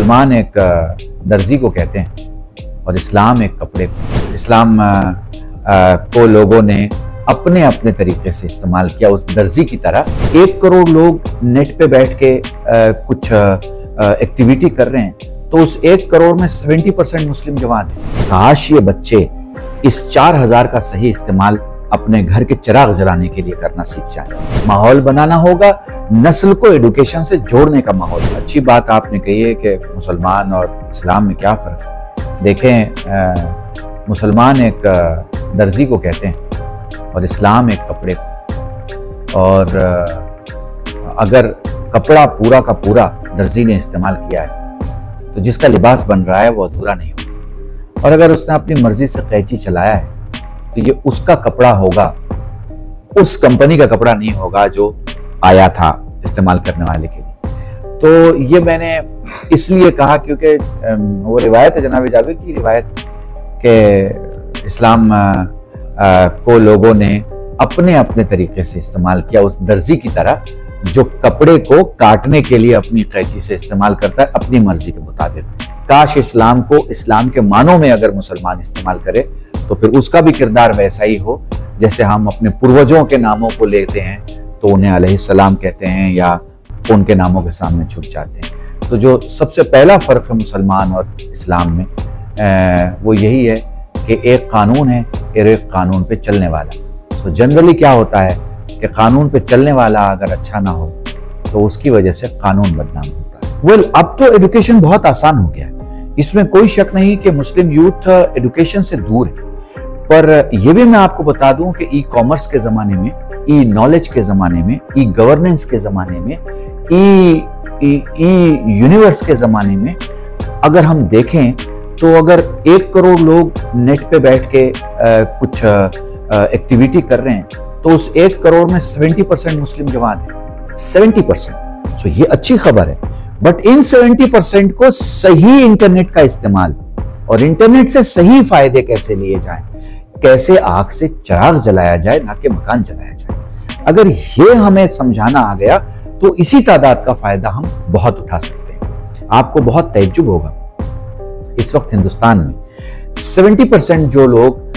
मुसलमान एक दर्जी को कहते हैं और इस्लाम एक कपड़े को। इस्लाम को लोगों ने अपने अपने तरीके से इस्तेमाल किया उस दर्जी की तरह। 1 करोड़ लोग नेट पे बैठ के कुछ एक्टिविटी कर रहे हैं, तो उस 1 करोड़ में 70% मुस्लिम जवान हैं। काश ये बच्चे इस 4000 का सही इस्तेमाल अपने घर के चिराग जलाने के लिए करना सीख जाए। माहौल बनाना होगा, नस्ल को एडुकेशन से जोड़ने का माहौल। अच्छी बात आपने कही है कि मुसलमान और इस्लाम में क्या फ़र्क है। देखें, मुसलमान एक दर्जी को कहते हैं और इस्लाम एक कपड़े को। और अगर कपड़ा पूरा का पूरा दर्जी ने इस्तेमाल किया है तो जिसका लिबास बन रहा है वो अधूरा नहीं होगा। और अगर उसने अपनी मर्जी से कैंची चलाया है तो ये उसका कपड़ा होगा, उस कंपनी का कपड़ा नहीं होगा जो आया था इस्तेमाल करने वाले के लिए। तो ये मैंने इसलिए कहा क्योंकि वो रिवायत है, जनाब जाबिर की रिवायत के इस्लाम को लोगों ने अपने अपने तरीके से इस्तेमाल किया उस दर्जी की तरह जो कपड़े को काटने के लिए अपनी कैंची से इस्तेमाल करता है अपनी मर्जी के मुताबिक। काश इस्लाम को इस्लाम के मानों में अगर मुसलमान इस्तेमाल करे तो फिर उसका भी किरदार वैसा ही हो जैसे हम अपने पूर्वजों के नामों को लेते हैं तो उन्हें अलैहिस्सलाम कहते हैं या उनके नामों के सामने झुक जाते हैं। तो जो सबसे पहला फर्क है मुसलमान और इस्लाम में वो यही है कि एक कानून है और एक कानून पे चलने वाला। तो जनरली क्या होता है कि कानून पे चलने वाला अगर अच्छा ना हो तो उसकी वजह से कानून बदनाम होता है। वेल, अब तो एजुकेशन बहुत आसान हो गया है, इसमें कोई शक नहीं कि मुस्लिम यूथ एजुकेशन से दूर है। पर यह भी मैं आपको बता दूं कि ई कॉमर्स के जमाने में, ई नॉलेज के जमाने में, ई गवर्नेंस के जमाने में, ई यूनिवर्स के जमाने में अगर हम देखें तो अगर 1 करोड़ लोग नेट पे बैठ के कुछ एक्टिविटी कर रहे हैं तो उस 1 करोड़ में 70% मुस्लिम जवान हैं। 70%। तो ये अच्छी खबर है। बट इन 70% को सही इंटरनेट का इस्तेमाल और इंटरनेट से सही फायदे कैसे लिए जाएं, कैसे आग से चिराग जलाया जाए ना कि मकान जलाया जाए, अगर ये हमें समझाना आ गया तो इसी तादाद का फायदा हम बहुत उठा सकते हैं। आपको बहुत तैज्जुब होगा, इस वक्त हिंदुस्तान में 70% जो लोग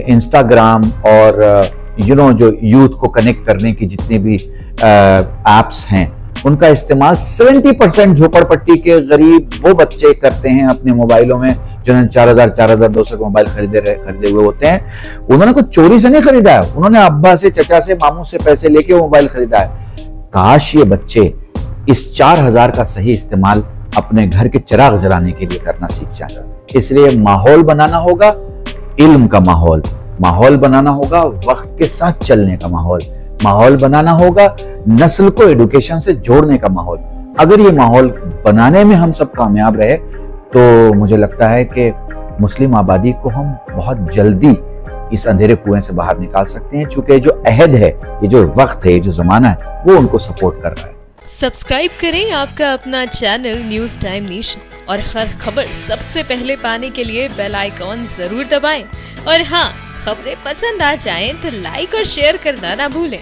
इंस्टाग्राम और जो यूथ को कनेक्ट करने की जितनी भी एप्स हैं उनका इस्तेमाल 70% झोपड़पट्टी के गरीब वो बच्चे करते हैं अपने मोबाइलों में, जिन्होंने 4,200 के मोबाइल खरीदे हुए होते हैं। उन्होंने कुछ चोरी से नहीं खरीदा है, उन्होंने अब्बा से, चचा से, मामू से पैसे लेके वो मोबाइल खरीदा है। काश ये बच्चे इस 4000 का सही इस्तेमाल अपने घर के चिराग जलाने के लिए करना सीख जाए। इसलिए माहौल बनाना होगा, इल्म का माहौल बनाना होगा, वक्त के साथ चलने का माहौल बनाना होगा, नस्ल को एडुकेशन से जोड़ने का माहौल। अगर ये माहौल बनाने में हम सब कामयाब रहे तो मुझे लगता है कि मुस्लिम आबादी को हम बहुत जल्दी इस अंधेरे कुएं से बाहर निकाल सकते हैं, चूंकि जो अहद है, ये जो वक्त है, ये जो जमाना है, वो उनको सपोर्ट कर रहा है। सब्सक्राइब करें आपका अपना चैनल न्यूज टाइम नेशन और हर खबर सबसे पहले पाने के लिए बेल आइकॉन जरूर दबाएं। और हाँ, खबरें पसंद आ जाएं तो लाइक और शेयर करना ना भूलें।